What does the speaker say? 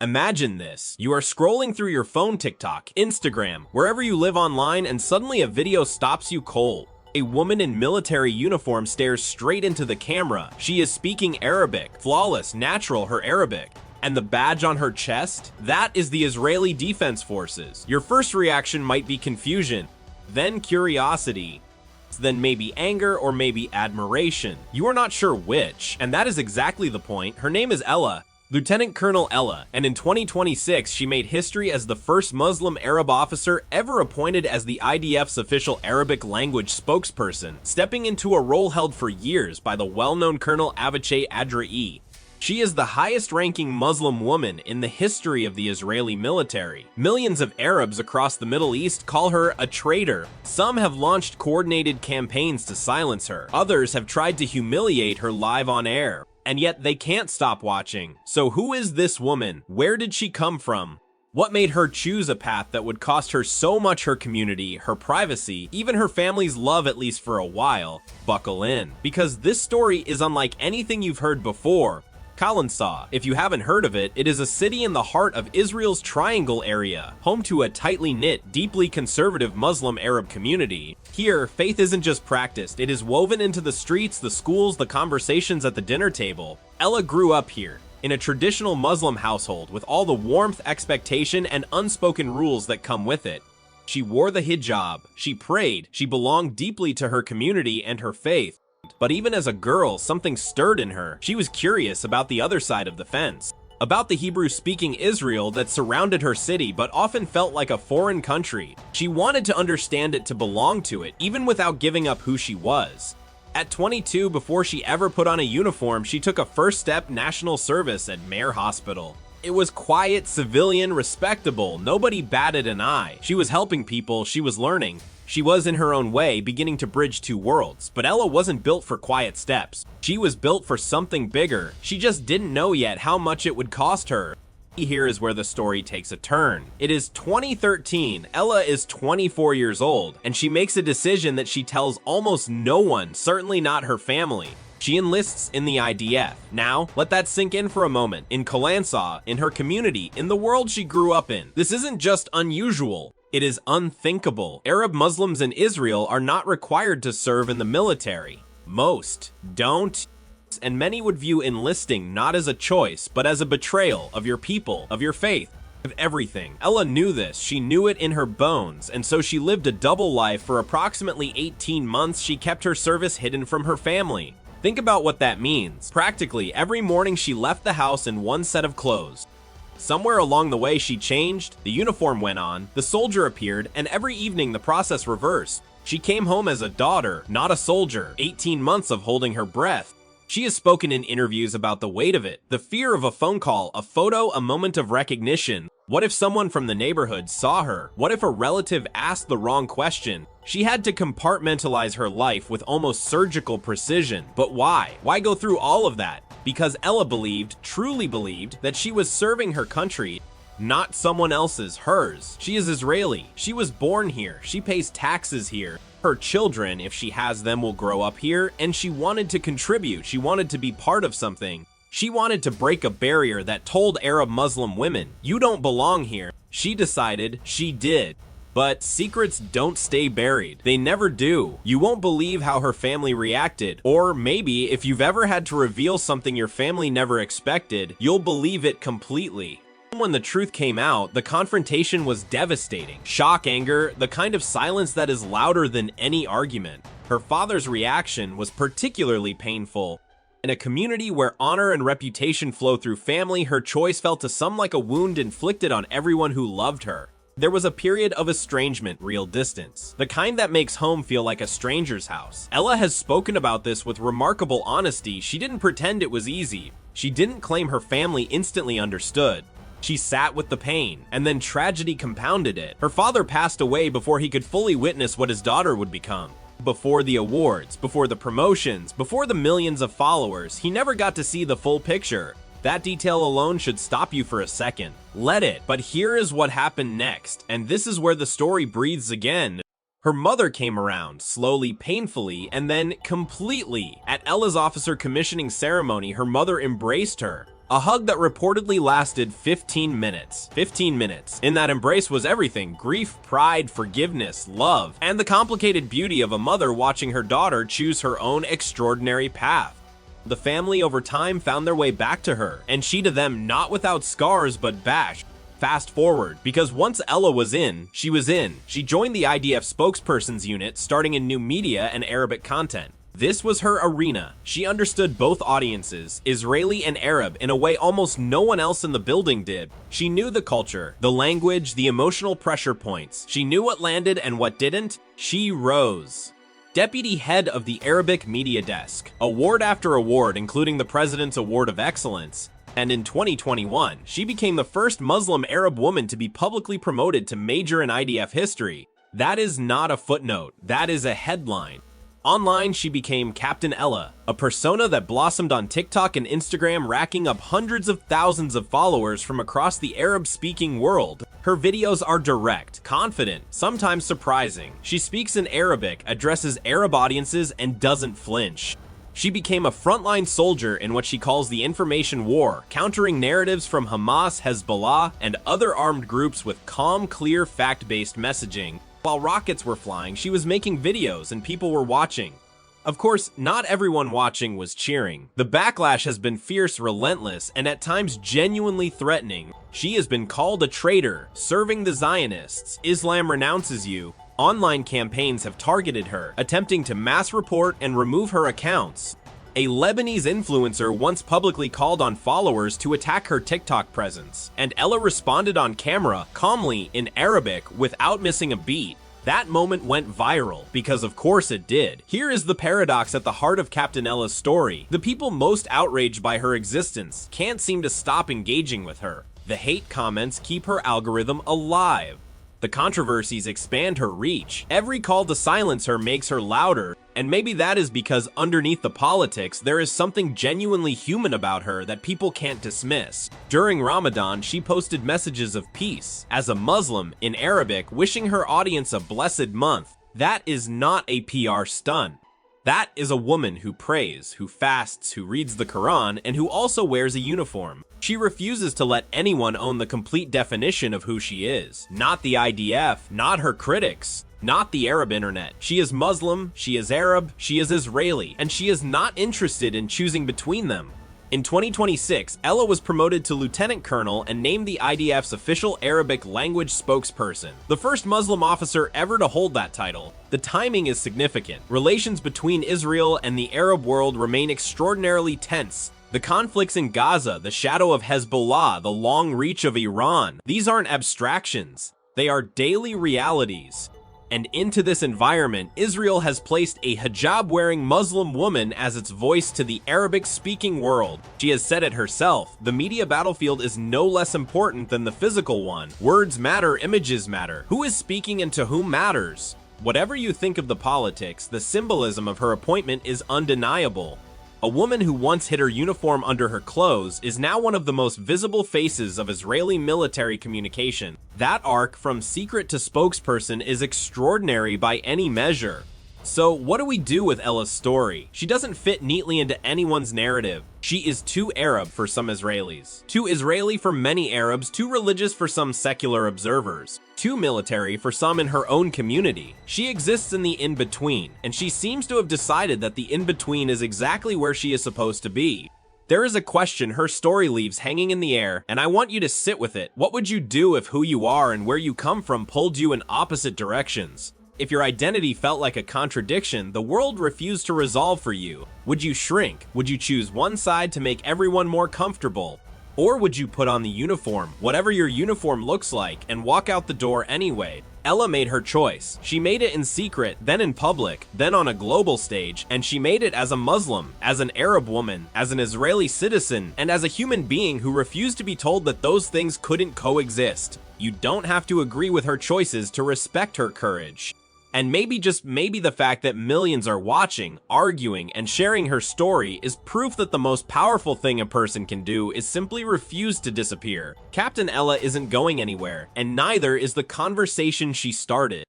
Imagine this. You are scrolling through your phone, TikTok, Instagram, wherever you live online, and suddenly a video stops you cold. A woman in military uniform stares straight into the camera. She is speaking Arabic. Flawless, natural, her Arabic. And the badge on her chest? That is the Israeli Defense Forces. Your first reaction might be confusion, then curiosity, then maybe anger, or maybe admiration. You are not sure which, and that is exactly the point. Her name is Ella. Lieutenant Colonel Ella, and in 2026 she made history as the first Muslim Arab officer ever appointed as the IDF's official Arabic language spokesperson, stepping into a role held for years by the well-known Colonel Avichai Adrai. She is the highest-ranking Muslim woman in the history of the Israeli military. Millions of Arabs across the Middle East call her a traitor. Some have launched coordinated campaigns to silence her. Others have tried to humiliate her live on air. And yet they can't stop watching. So who is this woman? Where did she come from? What made her choose a path that would cost her so much her community, her privacy, even her family's love at least for a while? Buckle in, because this story is unlike anything you've heard before. Kalansaw, if you haven't heard of it, it is a city in the heart of Israel's Triangle area, home to a tightly knit, deeply conservative Muslim Arab community. Here, faith isn't just practiced, it is woven into the streets, the schools, the conversations at the dinner table. Ella grew up here, in a traditional Muslim household with all the warmth, expectation, and unspoken rules that come with it. She wore the hijab, she prayed, she belonged deeply to her community and her faith. But even as a girl, something stirred in her. She was curious about the other side of the fence, about the Hebrew-speaking Israel that surrounded her city but often felt like a foreign country. She wanted to understand it to belong to it, even without giving up who she was. At 22, before she ever put on a uniform, she took a first step national service at Mayor Hospital. It was quiet, civilian, respectable. Nobody batted an eye. She was helping people, she was learning. She was, in her own way, beginning to bridge two worlds, but Ella wasn't built for quiet steps. She was built for something bigger. She just didn't know yet how much it would cost her. Here is where the story takes a turn. It is 2013, Ella is 24 years old, and she makes a decision that she tells almost no one, certainly not her family. She enlists in the IDF. Now, let that sink in for a moment. In Kalansaw, in her community, in the world she grew up in. This isn't just unusual. It is unthinkable. Arab Muslims in Israel are not required to serve in the military. Most don't, and many would view enlisting not as a choice, but as a betrayal of your people, of your faith, of everything. Ella knew this. She knew it in her bones, and so she lived a double life for approximately 18 months. She kept her service hidden from her family. Think about what that means. Practically every morning she left the house in one set of clothes. Somewhere along the way she changed, the uniform went on, the soldier appeared, and every evening the process reversed. She came home as a daughter, not a soldier, 18 months of holding her breath. She has spoken in interviews about the weight of it, the fear of a phone call, a photo, a moment of recognition. What if someone from the neighborhood saw her? What if a relative asked the wrong question? She had to compartmentalize her life with almost surgical precision. But why? Why go through all of that? Because Ella believed, truly believed, that she was serving her country, not someone else's, hers. She is Israeli. She was born here. She pays taxes here. Her children, if she has them, will grow up here, and she wanted to contribute. She wanted to be part of something. She wanted to break a barrier that told Arab Muslim women, you don't belong here. She decided she did. But secrets don't stay buried. They never do. You won't believe how her family reacted. Or maybe if you've ever had to reveal something your family never expected, you'll believe it completely. When the truth came out, the confrontation was devastating. Shock, anger, the kind of silence that is louder than any argument. Her father's reaction was particularly painful. In a community where honor and reputation flow through family, her choice felt to some like a wound inflicted on everyone who loved her. There was a period of estrangement, real distance, the kind that makes home feel like a stranger's house. Ella has spoken about this with remarkable honesty. She didn't pretend it was easy. She didn't claim her family instantly understood. She sat with the pain, and then tragedy compounded it. Her father passed away before he could fully witness what his daughter would become. Before the awards, before the promotions, before the millions of followers, he never got to see the full picture. That detail alone should stop you for a second. Let it. But here is what happened next, and this is where the story breathes again. Her mother came around, slowly, painfully, and then completely. At Ella's officer commissioning ceremony, her mother embraced her. A hug that reportedly lasted 15 minutes. 15 minutes. In that embrace was everything: grief, pride, forgiveness, love, and the complicated beauty of a mother watching her daughter choose her own extraordinary path. The family over time found their way back to her, and she to them, not without scars but bashed. Fast forward, because once Ella was in, she was in. She joined the IDF spokesperson's unit, starting in new media and Arabic content. This was her arena. She understood both audiences, Israeli and Arab, in a way almost no one else in the building did. She knew the culture, the language, the emotional pressure points. She knew what landed and what didn't. She rose. Deputy head of the Arabic Media Desk, award after award, including the President's Award of Excellence. And in 2021, she became the first Muslim Arab woman to be publicly promoted to major in IDF history. That is not a footnote, that is a headline. Online, she became Captain Ella, a persona that blossomed on TikTok and Instagram, racking up hundreds of thousands of followers from across the Arab-speaking world. Her videos are direct, confident, sometimes surprising. She speaks in Arabic, addresses Arab audiences, and doesn't flinch. She became a frontline soldier in what she calls the information war, countering narratives from Hamas, Hezbollah, and other armed groups with calm, clear, fact-based messaging. While rockets were flying, she was making videos and people were watching. Of course, not everyone watching was cheering. The backlash has been fierce, relentless, and at times genuinely threatening. She has been called a traitor, serving the Zionists. Islam renounces you. Online campaigns have targeted her, attempting to mass report and remove her accounts. A Lebanese influencer once publicly called on followers to attack her TikTok presence, and Ella responded on camera, calmly, in Arabic, without missing a beat. That moment went viral, because of course it did. Here is the paradox at the heart of Captain Ella's story. The people most outraged by her existence can't seem to stop engaging with her. The hate comments keep her algorithm alive. The controversies expand her reach. Every call to silence her makes her louder, and maybe that is because underneath the politics, there is something genuinely human about her that people can't dismiss. During Ramadan, she posted messages of peace, as a Muslim, in Arabic, wishing her audience a blessed month. That is not a PR stunt. That is a woman who prays, who fasts, who reads the Quran, and who also wears a uniform. She refuses to let anyone own the complete definition of who she is. Not the IDF, not her critics, not the Arab internet. She is Muslim, she is Arab, she is Israeli, and she is not interested in choosing between them. In 2026, Ella was promoted to lieutenant colonel and named the IDF's official Arabic language spokesperson, the first Muslim officer ever to hold that title. The timing is significant. Relations between Israel and the Arab world remain extraordinarily tense. The conflicts in Gaza, the shadow of Hezbollah, the long reach of Iran, these aren't abstractions. They are daily realities. And into this environment, Israel has placed a hijab-wearing Muslim woman as its voice to the Arabic-speaking world. She has said it herself, the media battlefield is no less important than the physical one. Words matter, images matter. Who is speaking and to whom matters? Whatever you think of the politics, the symbolism of her appointment is undeniable. A woman who once hid her uniform under her clothes is now one of the most visible faces of Israeli military communication. That arc from secret to spokesperson is extraordinary by any measure. So what do we do with Ella's story? She doesn't fit neatly into anyone's narrative. She is too Arab for some Israelis, too Israeli for many Arabs, too religious for some secular observers, too military for some in her own community. She exists in the in-between, and she seems to have decided that the in-between is exactly where she is supposed to be. There is a question her story leaves hanging in the air, and I want you to sit with it. What would you do if who you are and where you come from pulled you in opposite directions? If your identity felt like a contradiction the world refused to resolve for you, would you shrink? Would you choose one side to make everyone more comfortable? Or would you put on the uniform, whatever your uniform looks like, and walk out the door anyway? Ella made her choice. She made it in secret, then in public, then on a global stage, and she made it as a Muslim, as an Arab woman, as an Israeli citizen, and as a human being who refused to be told that those things couldn't coexist. You don't have to agree with her choices to respect her courage. And maybe, just maybe, the fact that millions are watching, arguing, and sharing her story is proof that the most powerful thing a person can do is simply refuse to disappear. Captain Ella isn't going anywhere, and neither is the conversation she started.